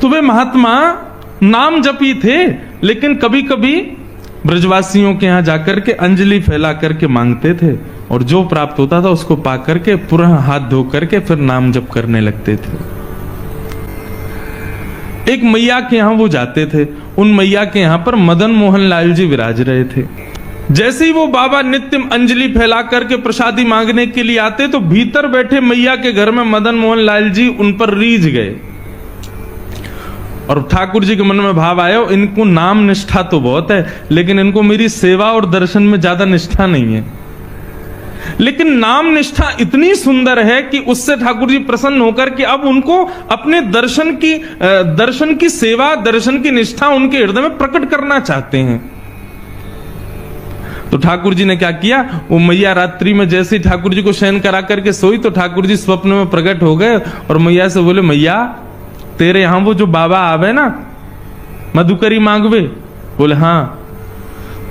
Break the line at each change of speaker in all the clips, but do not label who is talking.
तो वे महात्मा नाम जपी थे, लेकिन कभी कभी ब्रजवासियों के यहां जाकर के अंजलि फैला करके मांगते थे, और जो प्राप्त होता था उसको पा करके पुनः हाथ धो करके फिर नाम जप करने लगते थे। एक मैया के यहां वो जाते थे, उन मैया के यहां पर मदन मोहन लाल जी विराज रहे थे। जैसे ही वो बाबा नित्य अंजलि फैला करके प्रसादी मांगने के लिए आते, तो भीतर बैठे मैया के घर में मदन मोहन लाल जी उन पर रीझ गए, और ठाकुर जी के मन में भाव आया, इनको नाम निष्ठा तो बहुत है, लेकिन इनको मेरी सेवा और दर्शन में ज्यादा निष्ठा नहीं है। लेकिन नाम निष्ठा इतनी सुंदर है कि उससे ठाकुर जी प्रसन्न होकर के अब उनको अपने दर्शन की सेवा, दर्शन की निष्ठा उनके हृदय में प्रकट करना चाहते हैं। तो ठाकुर जी ने क्या किया, वो मैया रात्रि में जैसे ही ठाकुर जी को शयन करा करके सोई, तो ठाकुर जी स्वप्न में प्रकट हो गए और मैया से बोले, मैया तेरे यहां वो जो बाबा आवे ना मधुकरी मांगवे, बोले हाँ,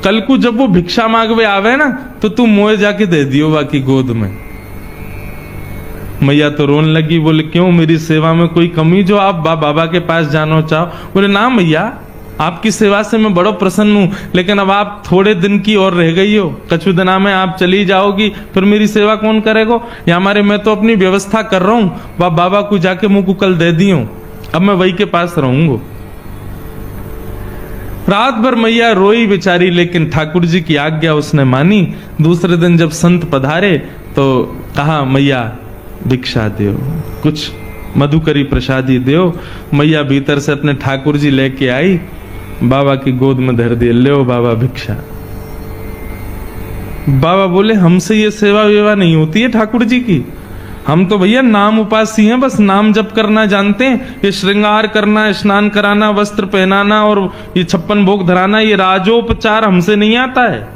कल को जब वो भिक्षा मांगवे आवे ना तो तू मोए जाके दे दियो बाकी गोद में। मैया तो रोने लगी, बोले क्यों, मेरी सेवा में कोई कमी जो आप बाबा के पास जाना चाहो? बोले ना मैया, आपकी सेवा से मैं बड़ा प्रसन्न हूं, लेकिन अब आप थोड़े दिन की और रह गई हो, कछु दिना में आप चली जाओगी, फिर मेरी सेवा कौन करेगा? या हमारे मैं तो अपनी व्यवस्था कर रहा हूं, बाबा को जाके मुंह को कल दे दियो, अब मैं वही के पास रहूंगा। रात भर मैया रोई बेचारी, लेकिन ठाकुर जी की आज्ञा उसने मानी। दूसरे दिन जब संत पधारे तो कहा, मैया भिक्षा दो, कुछ मधुकरी प्रसादी दो। मैया भीतर से अपने ठाकुर जी लेके आई, बाबा की गोद में धर दिए, ले बाबा भिक्षा। बाबा बोले, हमसे ये सेवा वेवा नहीं होती है ठाकुर जी की, हम तो भैया नाम उपासी हैं, बस नाम जप करना जानते हैं। ये श्रृंगार करना, स्नान कराना, वस्त्र पहनाना और ये 56 भोग धराना, ये राजोपचार हमसे नहीं आता है,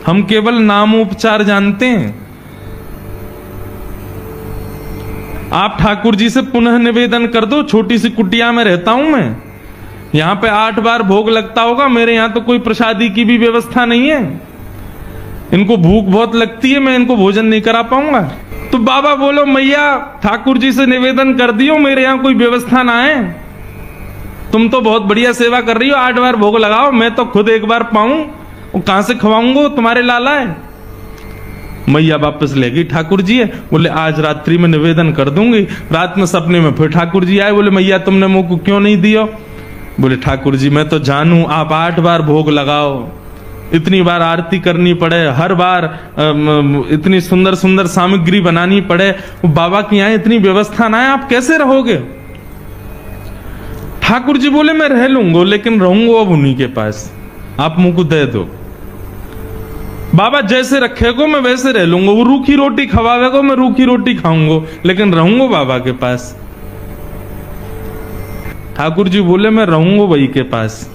हम केवल नामोपचार जानते हैं। आप ठाकुर जी से पुनः निवेदन कर दो, छोटी सी कुटिया में रहता हूं मैं, यहां पे 8 बार भोग लगता होगा, मेरे यहां तो कोई प्रसादी की भी व्यवस्था नहीं है, इनको भूख बहुत लगती है, मैं इनको भोजन नहीं करा पाऊंगा। तो बाबा बोलो, मैया ठाकुर जी से निवेदन कर दियो, मेरे यहां कोई व्यवस्था ना है, तुम तो बहुत बढ़िया सेवा कर रही हो, 8 बार भोग लगाओ, मैं तो खुद एक बार पाऊं, वो कहां से खवाऊंगा, तुम्हारे लाला है। मैया वापस ले गई, ठाकुर जी है, बोले आज रात्रि में निवेदन कर दूंगी। रात में सपने में फिर ठाकुर जी आए, बोले मैया तुमने मुंह को क्यों नहीं दियो? बोले ठाकुर जी मैं तो जानू आप 8 बार भोग लगाओ, इतनी बार आरती करनी पड़े, हर बार इतनी सुंदर सुंदर सामग्री बनानी पड़े, बाबा की यहाँ इतनी व्यवस्था ना है, आप कैसे रहोगे? ठाकुर जी बोले मैं रह लूंगा, लेकिन रहूंगा अब उन्हीं के पास, आप मुंह को दे दो। बाबा जैसे रखेगो मैं वैसे रह लूंगा, वो रूखी रोटी खवावेगो मैं रूखी रोटी खाऊंगा, लेकिन रहूंगा बाबा के पास। ठाकुर जी बोले मैं रहूंगा वही के पास,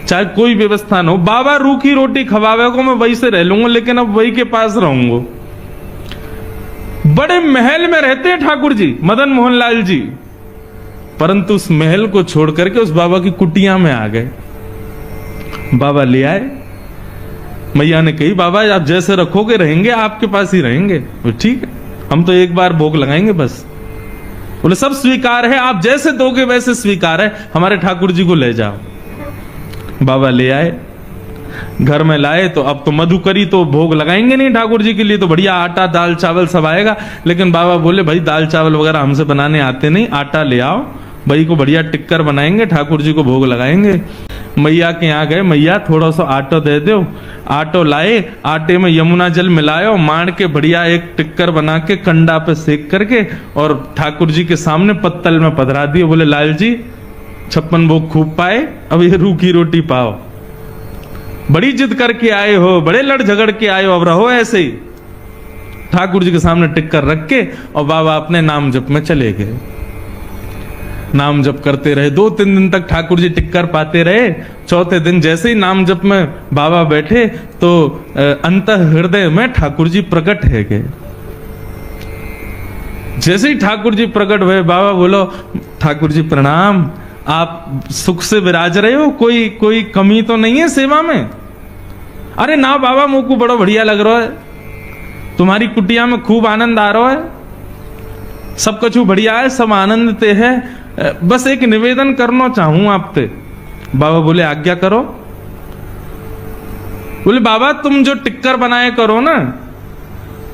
चाहे कोई व्यवस्था न हो, बाबा रूखी रोटी खवावेगो मैं वही से रह लूंगा, लेकिन अब वही के पास रहूंगा। बड़े महल में रहते हैं ठाकुर जी, मदन मोहन लाल जी, परंतु उस महल को छोड़ करके उस बाबा की कुटिया में आ गए। बाबा ले आए, मैया ने कही बाबा आप जैसे रखोगे रहेंगे, आपके पास ही रहेंगे। ठीक है, हम तो एक बार भोग लगाएंगे बस। बोले सब स्वीकार है, आप जैसे दोगे वैसे स्वीकार है, हमारे ठाकुर जी को ले जाओ। बाबा ले आए, घर में लाए, तो अब तो मधुकरी तो भोग लगाएंगे नहीं ठाकुर जी के लिए, तो बढ़िया आटा दाल चावल सब आएगा, लेकिन बाबा बोले भाई दाल चावल वगैरह हमसे बनाने आते नहीं, आटा ले आओ, भाई को बढ़िया टिक्कर बनाएंगे, ठाकुर जी को भोग लगाएंगे। मैया के यहाँ गए, मैया थोड़ा सा आटा दे दो। आटो लाए, आटे में यमुना जल मिलायो, मार के बढ़िया एक टिक्कर बना के कंडा पे सेक करके और ठाकुर जी के सामने पत्तल में पधरा दिए। बोले लाल जी 56 भोग खूब पाए, अब ये रूखी रोटी पाओ, बड़ी जिद करके आए हो, बड़े लड़ झगड़ के आए हो, अब रहो ऐसे ही। ठाकुर जी के सामने टिक्कर रख के और बाबा अपने नाम जप में चले गए। नाम जप करते रहे, 2-3 दिन तक ठाकुर जी टिक्कर पाते रहे। चौथे दिन जैसे ही नाम जप में बाबा बैठे तो अंत हृदय में ठाकुर जी प्रकट है गए। जैसे ही ठाकुर जी प्रकट हुए, बाबा बोलो ठाकुर जी प्रणाम, आप सुख से विराज रहे हो, कोई कमी तो नहीं है सेवा में? अरे ना बाबा, मुझको बड़ा बढ़िया लग रहा है, तुम्हारी कुटिया में खूब आनंद आ रहा है, सब कुछ बढ़िया है, सब आनंद ते है, बस एक निवेदन करना चाहूं आपसे। बाबा बोले आज्ञा करो। बोले बाबा तुम जो टिक्कर बनाए करो ना,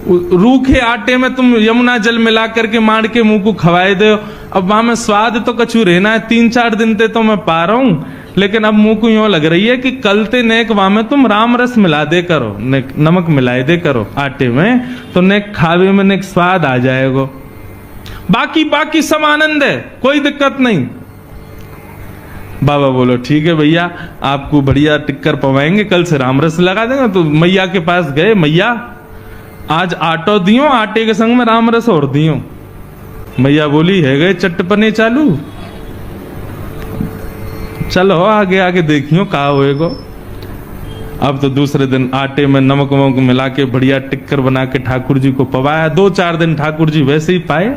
रूखे आटे में तुम यमुना जल मिला करके मार के मुंह को खवाए दो। अब वहां में स्वाद तो कछु रहना है, 3-4 दिन ते तो मैं पा रहा हूं, लेकिन अब मुंह को यूं लग रही है कि कल ते नेक वहां में तुम राम रस मिला दे करो, नमक मिलाए दे करो आटे में, तो नेक खावे में नेक स्वाद आ जाएगा। बाकी सब आनंद है, कोई दिक्कत नहीं। बाबा बोलो ठीक है भैया, आपको बढ़िया टिक्कर पवाएंगे, कल से राम रस लगा देंगे। तो मैया के पास गए, मैया आज आटो दियो, आटे के संग में राम रस और दियो। मैया बोली है गए चट्टपने चालू, चलो आगे आगे देखियो कहा होएगो। अब तो दूसरे दिन आटे में नमक वमक मिला के बढ़िया टिक्कर बना के ठाकुर जी को पवाया। 2-4 दिन ठाकुर जी वैसे ही पाए।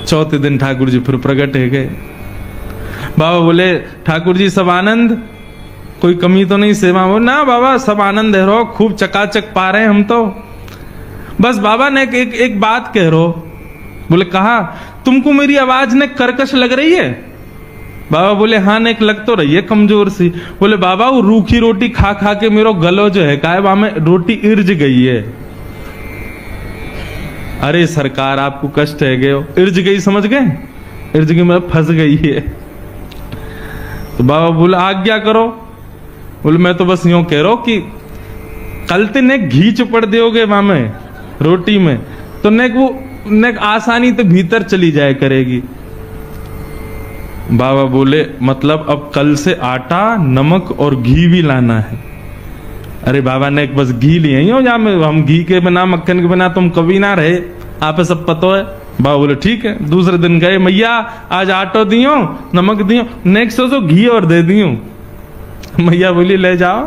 चौथे दिन ठाकुर जी फिर प्रकट है गए। बाबा बोले ठाकुर जी सब आनंद, कोई कमी तो नहीं सेवा में? ना बाबा सब आनंद है रो, खूब चकाचक पा रहे हैं हम तो। बस बाबा ने एक बात कह रो। बोले कहा, तुमको मेरी आवाज ने कर्कश लग रही है? बाबा बोले हाँ ने लग तो रही है कमजोर सी। बोले बाबा वो रूखी रोटी खा खा के मेरो गलो जो है का वहां में रोटी इर्ज गई है। अरे सरकार आपको कष्ट है गए, इर्ज गई समझ गए, इर्ज गई मतलब फंस गई है। तो बाबा बोले आज्ञा करो। बोले मैं तो बस यूं कह रहा हूं कि कल ते नेक घी चुपड़ दोगे वहां में रोटी में, तो नेक वो नेक आसानी तो भीतर चली जाए करेगी। बाबा बोले मतलब अब कल से आटा नमक और घी भी लाना है। अरे बाबा ने बस घी लिए ही हो, जहां हम घी के बिना मक्खन के बिना तुम कभी ना रहे, आप सब पता है। बाबा बोले ठीक है। दूसरे दिन गए, मैया आज आटो दियो नमक दियो, नेक्स्ट तो घी और दे दियो। मैया बोली ले जाओ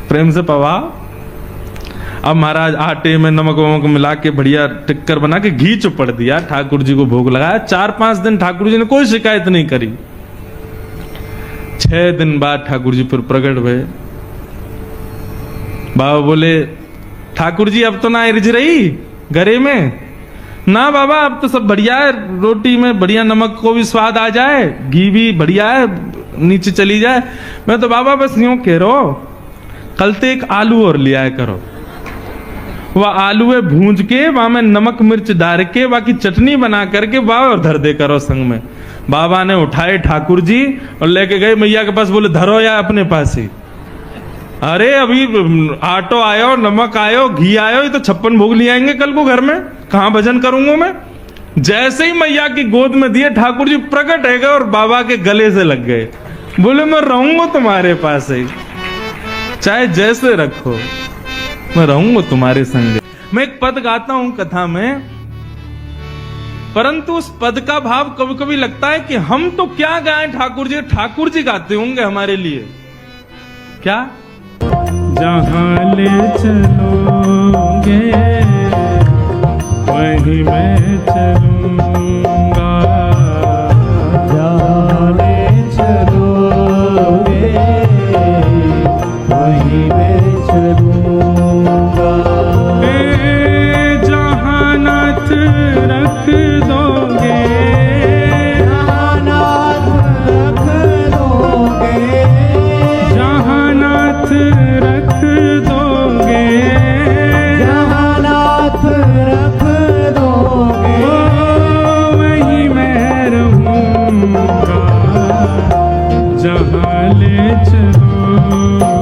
प्रेम से पवाओ। अब महाराज आटे में नमक वमक मिला के बढ़िया टिक्कर बना के घी चुपड़ दिया, ठाकुर जी को भोग लगाया। 4-5 दिन ठाकुर जी ने कोई शिकायत नहीं करी। 6 दिन बाद ठाकुर जी फिर प्रकट हुए। बाबा बोले ठाकुर जी अब तो ना इर्ज रही गरे में? ना बाबा अब तो सब बढ़िया है, रोटी में बढ़िया नमक को भी स्वाद आ जाए, घी भी बढ़िया है, नीचे चली जाए। मैं तो बाबा बस यूं कह रहा हूं, कल ते एक आलू और लिया करो, वह आलू भूंज के वहां में नमक मिर्च डाल के बाकी चटनी बना करके वह और धर दे करो संग में। बाबा ने उठाए ठाकुर जी और लेके गए मैया के पास। बोले धरो या अपने पास ही। अरे अभी आटो आयो, नमक आयो, घी आयो, ये तो 56 भोग ले आएंगे कल को घर में, कहां भजन करूंगा मैं। जैसे ही मैया की गोद में दिए ठाकुर जी प्रकट है गए और बाबा के गले से लग गए। बोले मैं रहूंगा तुम्हारे पास ही, चाहे जैसे रखो, मैं रहूंगा तुम्हारे संग। मैं एक पद गाता हूं कथा में, परंतु उस पद का भाव कभी कभी लगता है कि हम तो क्या गाएं ठाकुर जी गाते होंगे हमारे लिए। क्या? जहां ले चलोगे वहीं मैं चलूंगा, जहां ले चलोगे वहीं मैं चलूंगा। जहां नाथ रख दोगे, जहां नाथ रख दोगे, जहां नाथ रख दोगे, जहां नाथ रख दोगे, वहीं मैं रहूंगा, जहां ले चलो।